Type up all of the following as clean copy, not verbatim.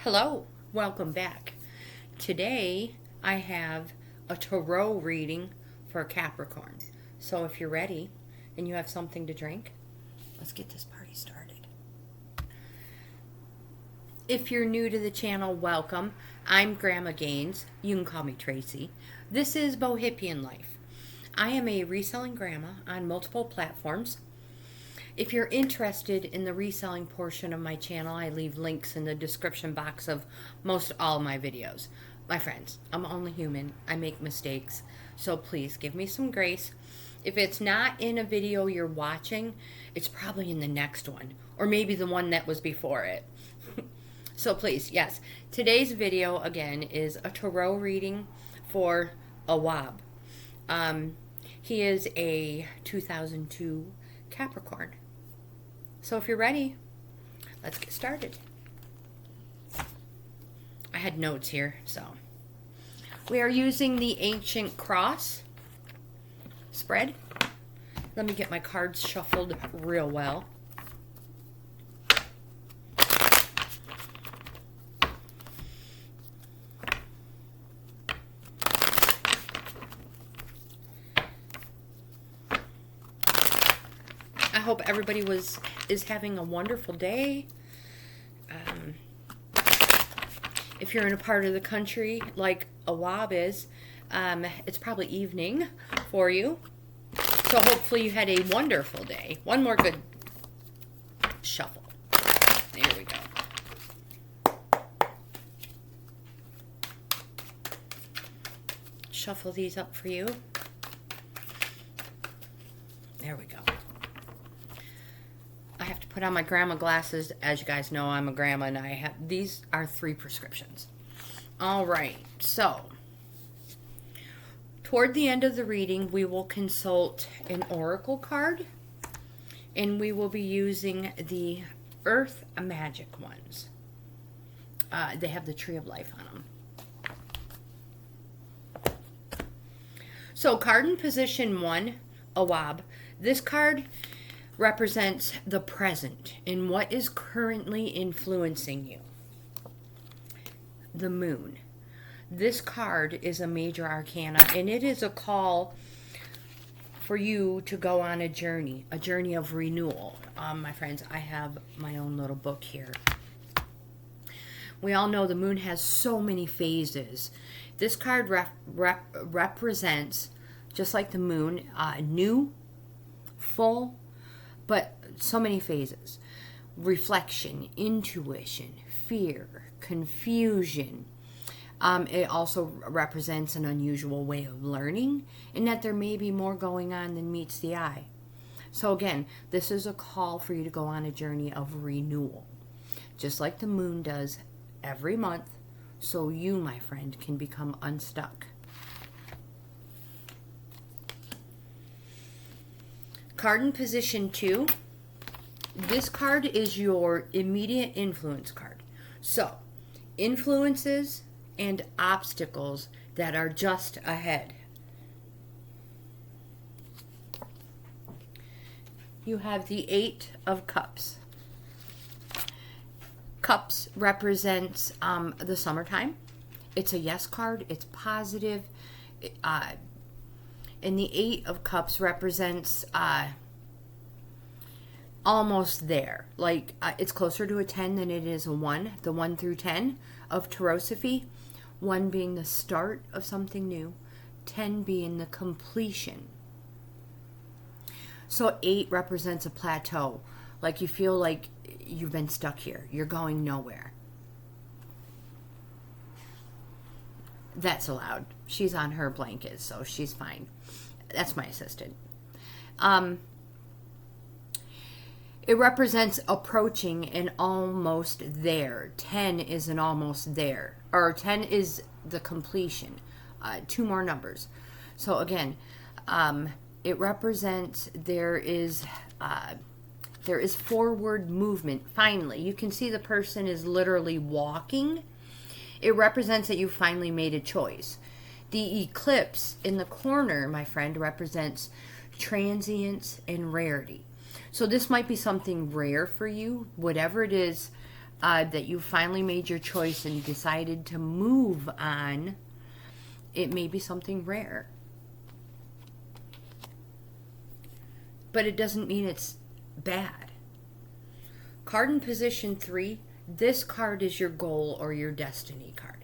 Hello, welcome back. Today I have a tarot reading for Capricorn. So if you're ready and you have something to drink, let's get this party started. If you're new to the channel, welcome. I'm Grandma Gaines. You can call me Tracy. This is Bohippianlife. I am a reselling grandma on multiple platforms. If you're interested in the reselling portion of my channel, I leave links in the description box of most all of my videos. My friends, I'm only human. I make mistakes. So please give me some grace. If it's not in a video you're watching, it's probably in the next one. Or maybe the one that was before it. So please, yes. Today's video, again, is a tarot reading for Awab. He is a 2002 Capricorn. So if you're ready, let's get started. I had notes here, so. We are using the Ancient Cross spread. Let me get my cards shuffled real well. I hope everybody is having a wonderful day. If you're in a part of the country like Awab is, it's probably evening for you. So hopefully you had a wonderful day. One more good shuffle. There we go. Shuffle these up for you. There we go. I have to put on my grandma glasses. As you guys know, I'm a grandma and these are 3 prescriptions. All right, so toward the end of the reading, we will consult an oracle card and we will be using the Earth Magic ones. They have the Tree of Life on them. So card in position 1, Awab. This card represents the present and what is currently influencing you. The Moon. This card is a major arcana and it is a call for you to go on a journey of renewal. My friends, I have my own little book here. We all know the moon has so many phases. This card represents, just like the moon, new, full, but so many phases. Reflection, intuition, fear, confusion. It also represents an unusual way of learning and that there may be more going on than meets the eye. So again, this is a call for you to go on a journey of renewal. Just like the moon does every month, so you, my friend, can become unstuck. Card in position 2. This card is your immediate influence card. So, influences and obstacles that are just ahead. You have the 8 of Cups. Cups represents the summertime. It's a yes card. It's positive. And the 8 of Cups represents almost there. Like, it's closer to a 10 than it is a 1. The 1 through 10 of Tarosophy. 1 being the start of something new. 10 being the completion. So 8 represents a plateau. Like you feel like you've been stuck here. You're going nowhere. That's allowed. She's on her blanket, so she's fine. That's my assistant. It represents approaching and almost there. 10 is an almost there. Or 10 is the completion. 2 more numbers. So again, it represents there is forward movement. Finally, you can see the person is literally walking. It represents that you finally made a choice. The eclipse in the corner, my friend, represents transience and rarity. So this might be something rare for you. Whatever it is, that you finally made your choice and decided to move on. It may be something rare. But it doesn't mean it's bad. Card in position 3, this card is your goal or your destiny card.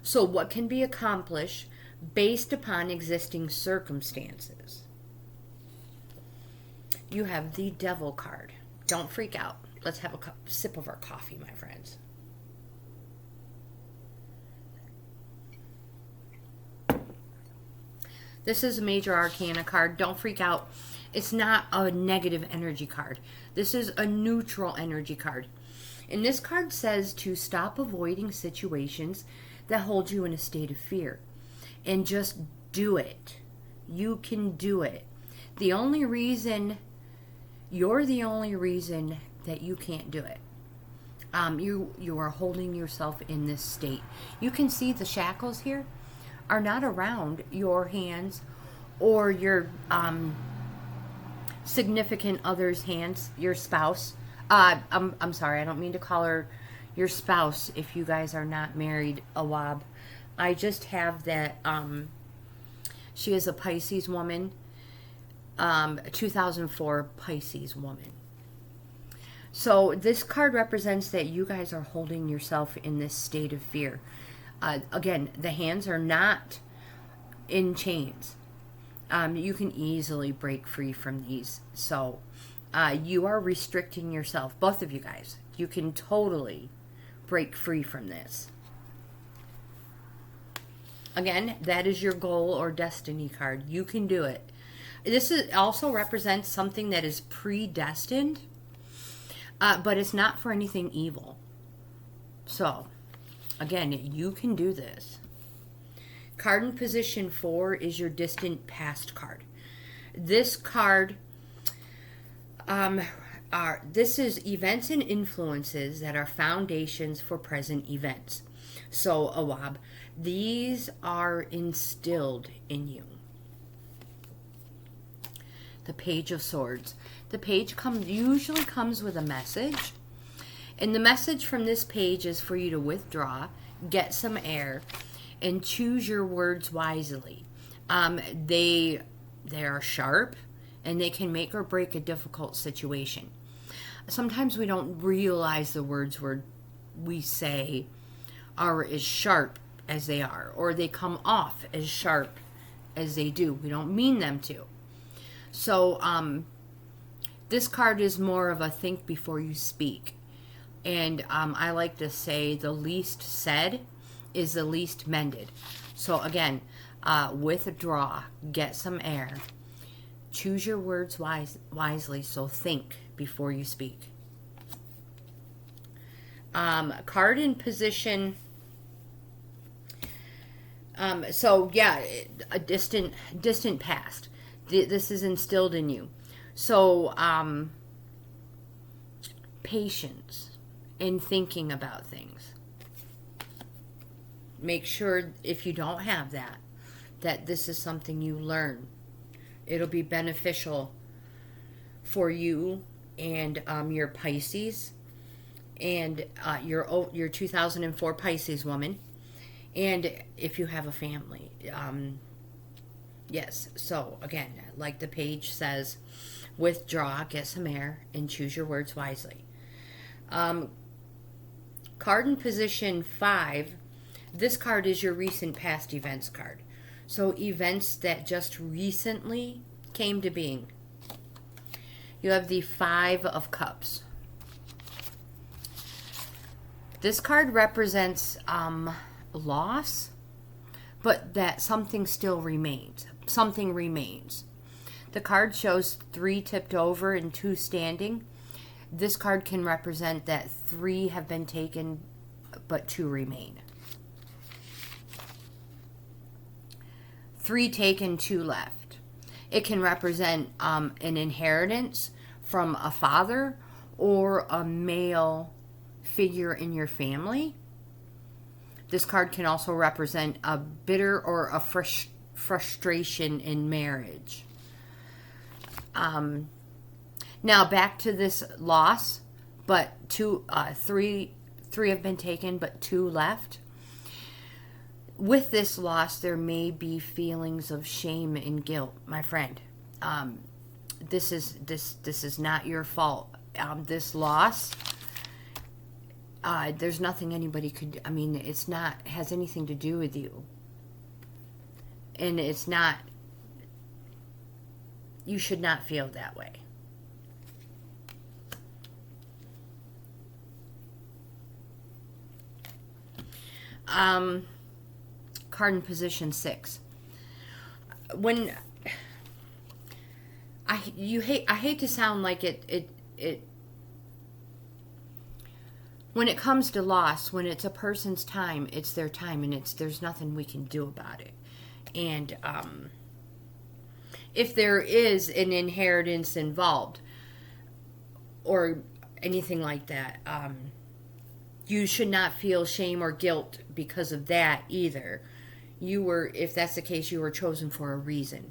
So what can be accomplished based upon existing circumstances? You have the Devil card. Don't freak out. Let's have a sip of our coffee, my friends. This is a major arcana card. Don't freak out. It's not a negative energy card. This is a neutral energy card. And this card says to stop avoiding situations that hold you in a state of fear. And just do it. You can do it. You're the only reason that you can't do it. You are holding yourself in this state. You can see the shackles here are not around your hands or your significant other's hands, your spouse. I'm sorry, I don't mean to call her your spouse if you guys are not married, Awab. I just have that she is a Pisces woman, 2004 Pisces woman. So this card represents that you guys are holding yourself in this state of fear. Again, the hands are not in chains. You can easily break free from these. So you are restricting yourself, both of you guys. You can totally break free from this. Again, that is your goal or destiny card. You can do it. This also represents something that is predestined, but it's not for anything evil. So, again, you can do this. Card in position 4 is your distant past card. This card, this is events and influences that are foundations for present events. So, Awab, these are instilled in you. The Page of Swords. The page usually comes with a message. And the message from this page is for you to withdraw, get some air, and choose your words wisely. They are sharp, and they can make or break a difficult situation. Sometimes we don't realize the words we say are as sharp as they are, or they come off as sharp as they do. We don't mean them to. So this card is more of a think before you speak. And I like to say the least said is the least mended. So again, withdraw, get some air, choose your words wisely, so think before you speak. Card in position. So yeah, a distant past. This is instilled in you. So patience in thinking about things. Make sure if you don't have that this is something you learn. It'll be beneficial for you and your Pisces and your 2004 Pisces woman, and if you have a family. Yes, so again, like the page says, withdraw, get some air, and choose your words wisely. Card in position 5, this card is your recent past events card. So events that just recently came to being. You have the 5 of Cups. This card represents loss, but that something still remains. Something remains. The card shows 3 tipped over and 2 standing. This card can represent that 3 have been taken, but 2 remain. 3 taken, 2 left. It can represent an inheritance from a father or a male figure in your family. This card can also represent a bitter or a frustration in marriage. Now back to this loss, but three have been taken, but 2 left. With this loss, there may be feelings of shame and guilt, my friend. This is not your fault. This loss, there's nothing anybody could. I mean, it's not has anything to do with you, and it's not. You should not feel that way. Card in position 6. When I hate to sound like it when it comes to loss, when it's a person's time, it's their time, and there's nothing we can do about it. And if there is an inheritance involved or anything like that, you should not feel shame or guilt because of that either. If that's the case, you were chosen for a reason.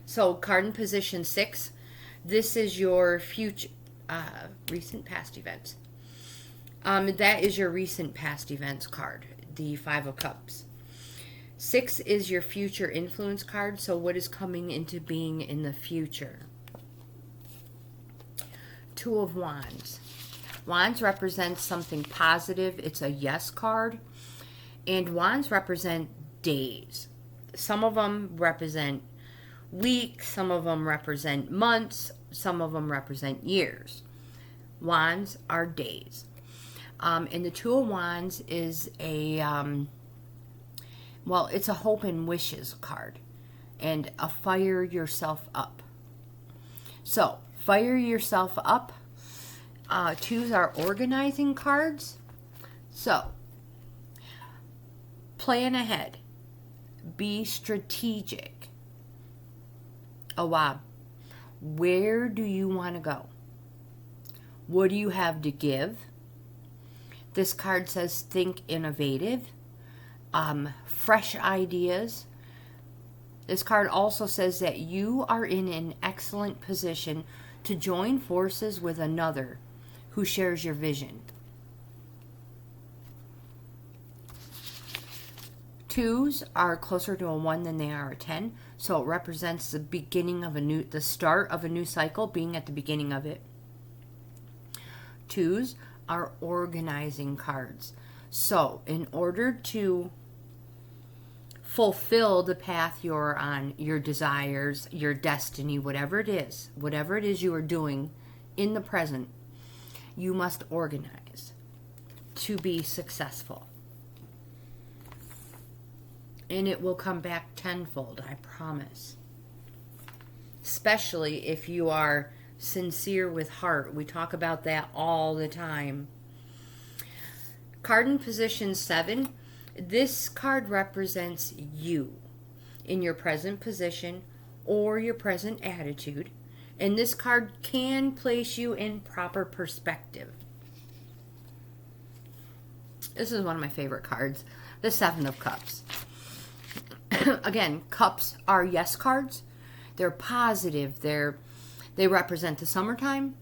So, card in position 6, this is your future, recent past events. That is your recent past events card, the 5 of Cups. 6 is your future influence card, so what is coming into being in the future? 2 of Wands. Wands represents something positive. It's a yes card. And wands represent days. Some of them represent weeks. Some of them represent months. Some of them represent years. Wands are days. And the 2 of Wands is it's a hope and wishes card. And a fire yourself up. So, fire yourself up. 2s are organizing cards. So, plan ahead. Be strategic. Awab, where do you want to go? What do you have to give? This card says think innovative. Fresh ideas. This card also says that you are in an excellent position to join forces with another who shares your vision. 2s are closer to a 1 than they are a 10, so it represents the beginning of the start of a new cycle, being at the beginning of it. 2s are organizing cards. So, in order to fulfill the path you're on, your desires, your destiny, whatever it is you are doing in the present, you must organize to be successful. And it will come back tenfold, I promise. Especially if you are sincere with heart. We talk about that all the time. Card in position 7. This card represents you in your present position or your present attitude. And this card can place you in proper perspective. This is one of my favorite cards. The 7 of Cups. Again, cups are yes cards. They're positive. They represent the summertime.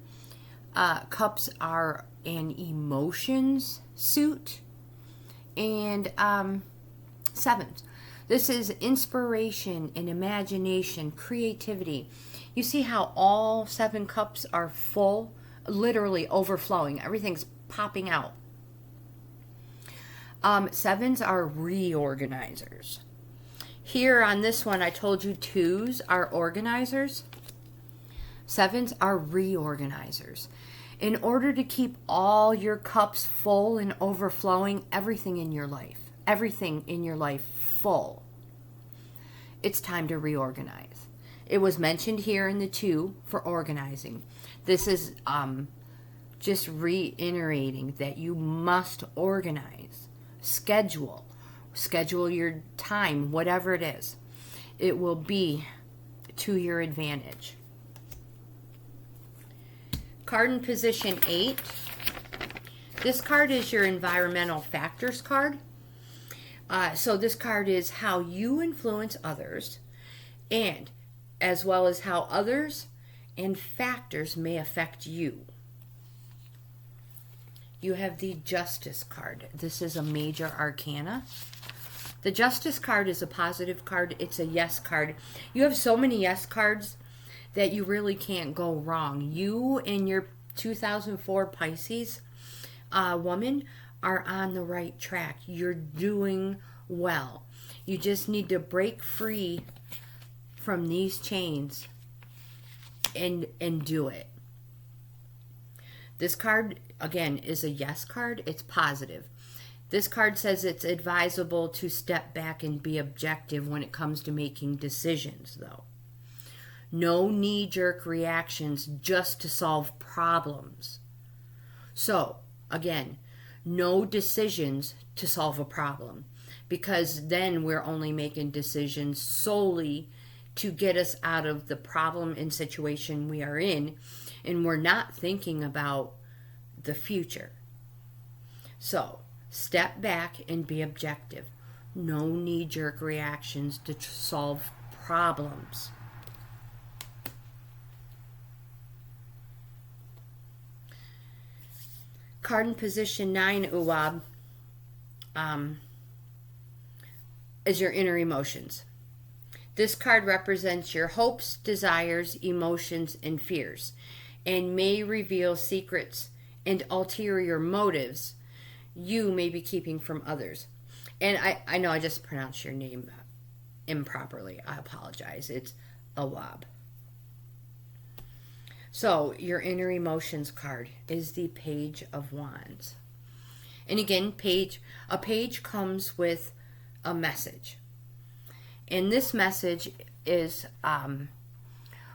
Cups are an emotions suit. And 7s. This is inspiration and imagination, creativity. You see how all 7 cups are full, literally overflowing. Everything's popping out. 7s are reorganizers. Here on this one, I told you 2s are organizers. 7s are reorganizers. In order to keep all your cups full and overflowing, everything in your life full, it's time to reorganize. It was mentioned here in the 2 for organizing. This is just reiterating that you must organize, schedule your time, whatever it is. It will be to your advantage. Card in position 8. This card is your environmental factors card. So this card is how you influence others, and as well as how others and factors may affect you. You have the Justice card. This is a major arcana. The Justice card is a positive card. It's a yes card. You have so many yes cards that you really can't go wrong. You and your 2004 Pisces woman are on the right track. You're doing well. You just need to break free from these chains and do it. This card, again, is a yes card. It's positive. This card says it's advisable to step back and be objective when it comes to making decisions, though. No knee-jerk reactions just to solve problems. So, again, no decisions to solve a problem, because then we're only making decisions solely to get us out of the problem and situation we are in, and we're not thinking about the future. So, step back and be objective. No knee-jerk reactions to solve problems. Card in position 9, Awab, is your inner emotions. This card represents your hopes, desires, emotions, and fears, and may reveal secrets and ulterior motives you may be keeping from others. And I know I just pronounced your name improperly. I apologize. It's Awab. So, your inner emotions card is the Page of Wands. And again, a page comes with a message. And this message is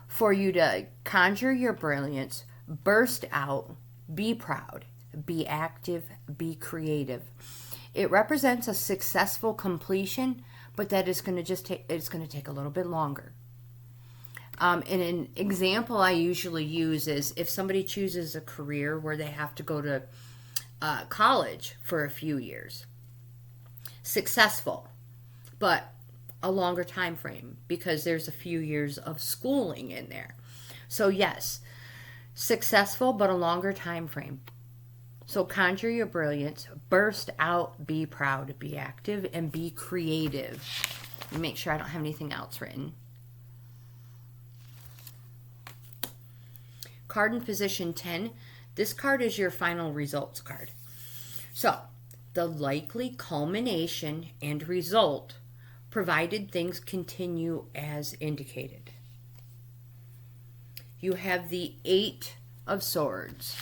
for you to conjure your brilliance, burst out, be proud, be active, be creative. It represents a successful completion, but that is going to take a little bit longer. And an example I usually use is if somebody chooses a career where they have to go to college for a few years. Successful, but a longer time frame because there's a few years of schooling in there. So yes, successful, but a longer time frame. So conjure your brilliance, burst out, be proud, be active, and be creative. Make sure I don't have anything else written. Card in position 10. This card is your final results card. So, the likely culmination and result, provided things continue as indicated. You have the 8 of Swords.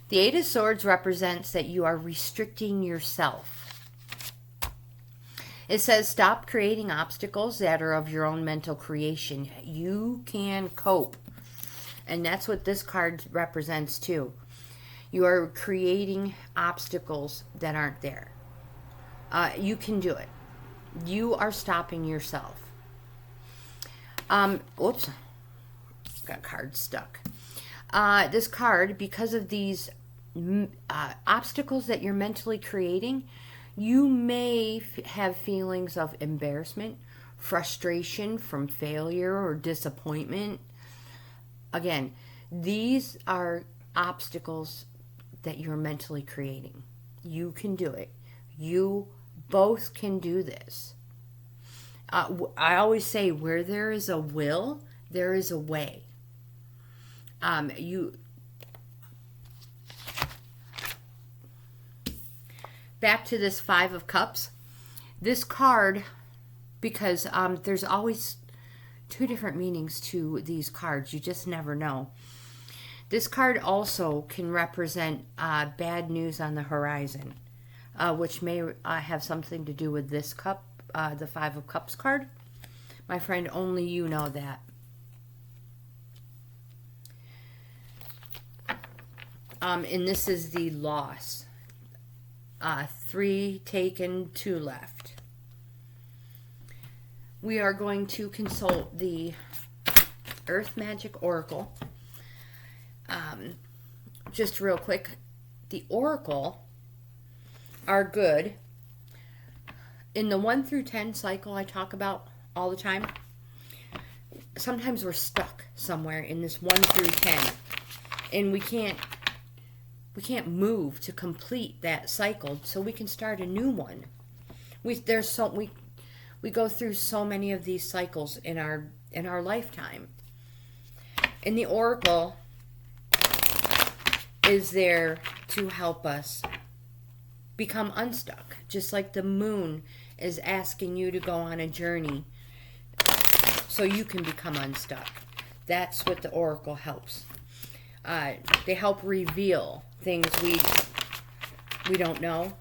The 8 of Swords represents that you are restricting yourself. It says stop creating obstacles that are of your own mental creation. You can cope. And that's what this card represents too. You are creating obstacles that aren't there. You can do it. You are stopping yourself. Oops. Got card stuck. This card, because of these obstacles that you're mentally creating, you may have feelings of embarrassment, frustration from failure or disappointment. Again, these are obstacles that you're mentally creating. You can do it. You both can do this. I always say where there is a will, there is a way. Back to this 5 of Cups. This card, because there's always 2 different meanings to these cards. You just never know. This card also can represent bad news on the horizon, which may have something to do with this cup, the 5 of Cups card. My friend, only you know that. And this is the loss. 3 taken, 2 left. We are going to consult the Earth Magic Oracle. Just real quick, the Oracle are good. In the 1 through 10 cycle I talk about all the time, sometimes we're stuck somewhere in this 1 through 10, and we can't move to complete that cycle so we can start a new one. We go through so many of these cycles in our lifetime. And the oracle is there to help us become unstuck, just like the moon is asking you to go on a journey so you can become unstuck. That's what the oracle helps. They help reveal things we don't know.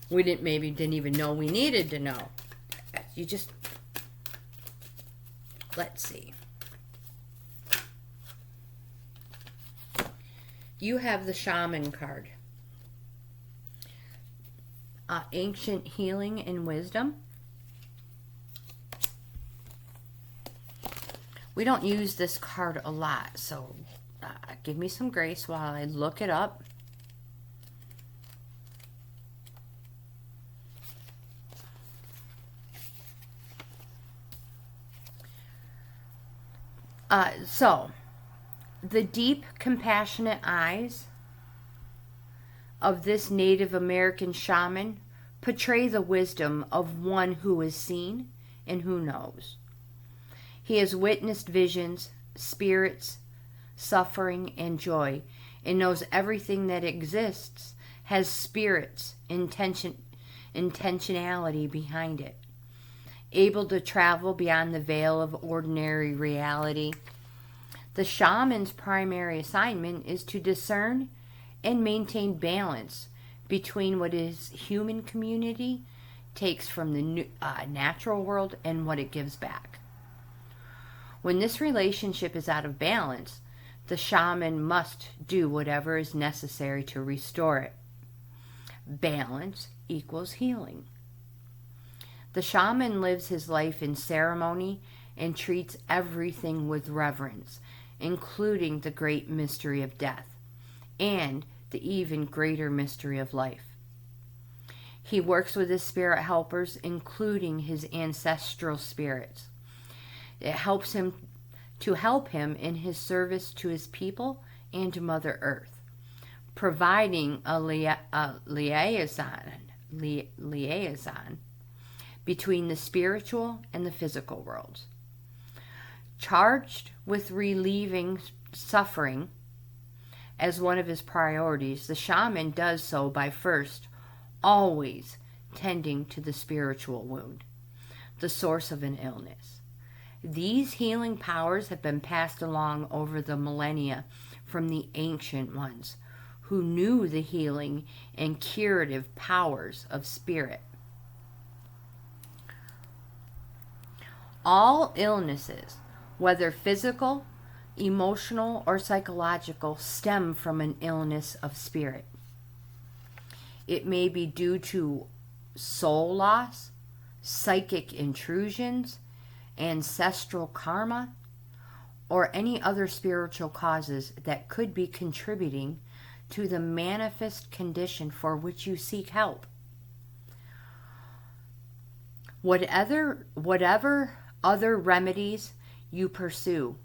We didn't even know we needed to know. Let's see. You have the Shaman card. Ancient healing and wisdom. We don't use this card a lot, so give me some grace while I look it up. So, the deep, compassionate eyes of this Native American shaman portray the wisdom of one who is seen and who knows. He has witnessed visions, spirits, suffering, and joy, and knows everything that exists has spirits, intentionality behind it. Able to travel beyond the veil of ordinary reality, the shaman's primary assignment is to discern and maintain balance between what his human community takes from the natural world and what it gives back. When this relationship is out of balance, the shaman must do whatever is necessary to restore it. Balance equals healing. The shaman lives his life in ceremony and treats everything with reverence, including the great mystery of death and the even greater mystery of life. He works with his spirit helpers, including his ancestral spirits. It helps him in his service to his people and to Mother Earth, providing a liaison between the spiritual and the physical worlds. Charged with relieving suffering as one of his priorities, the shaman does so by first always tending to the spiritual wound, the source of an illness. These healing powers have been passed along over the millennia from the ancient ones who knew the healing and curative powers of spirit. All illnesses, whether physical, emotional, or psychological, stem from an illness of spirit. It may be due to soul loss, psychic intrusions, ancestral karma, or any other spiritual causes that could be contributing to the manifest condition for which you seek help. Whatever other remedies you pursue,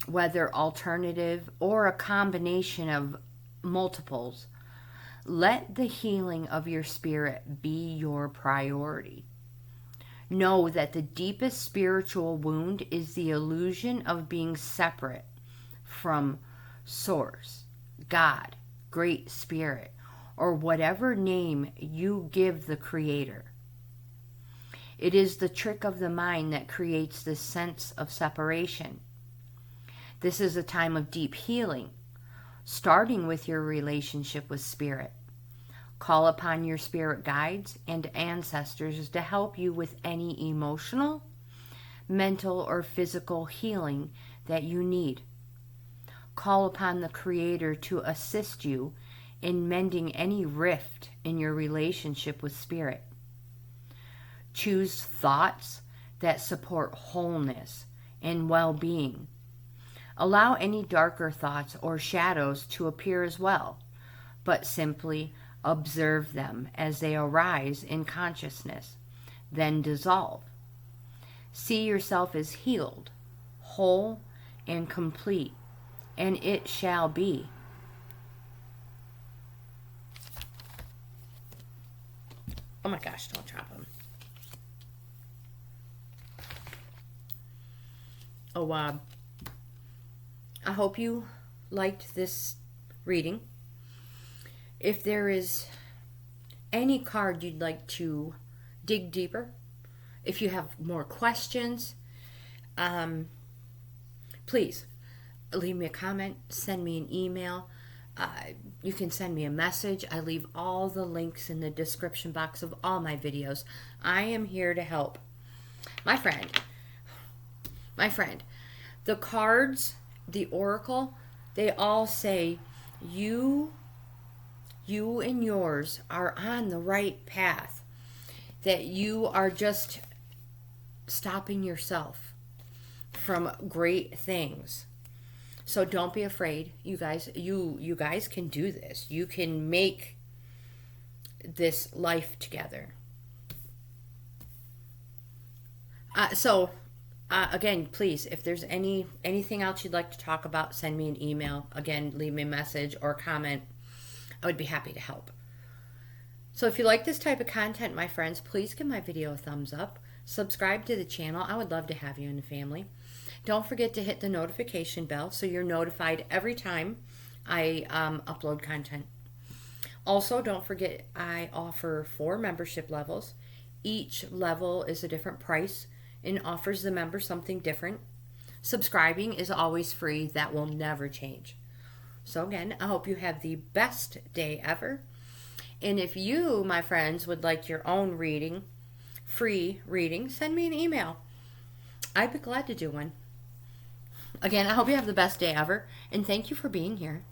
whether alternative or a combination of multiples, let the healing of your spirit be your priority. Know that the deepest spiritual wound is the illusion of being separate from Source, God, Great Spirit, or whatever name you give the Creator. It is the trick of the mind that creates this sense of separation. This is a time of deep healing, starting with your relationship with Spirit. Call upon your spirit guides and ancestors to help you with any emotional, mental, or physical healing that you need. Call upon the Creator to assist you in mending any rift in your relationship with Spirit. Choose thoughts that support wholeness and well-being. Allow any darker thoughts or shadows to appear as well, but simply observe them as they arise in consciousness, then dissolve. See yourself as healed, whole, and complete, and it shall be. Oh my gosh, don't drop them. Awab. I hope you liked this reading. If there is any card you'd like to dig deeper, if you have more questions, please leave me a comment, send me an email. You can send me a message. I leave all the links in the description box of all my videos. I am here to help. My friend, the cards, the oracle, they all say you and yours are on the right path. That you are just stopping yourself from great things. So don't be afraid, you guys. You guys can do this. You can make this life together. Again, please, if there's anything else you'd like to talk about, send me an email. Again, leave me a message or comment. I would be happy to help. So if you like this type of content, my friends, please give my video a thumbs up. Subscribe to the channel. I would love to have you in the family. Don't forget to hit the notification bell so you're notified every time I upload content. Also, don't forget I offer 4 membership levels. Each level is a different price and offers the member something different. Subscribing is always free. That will never change. So again, I hope you have the best day ever. And if you, my friends, would like your own reading, free reading, send me an email. I'd be glad to do one. Again, I hope you have the best day ever, and thank you for being here.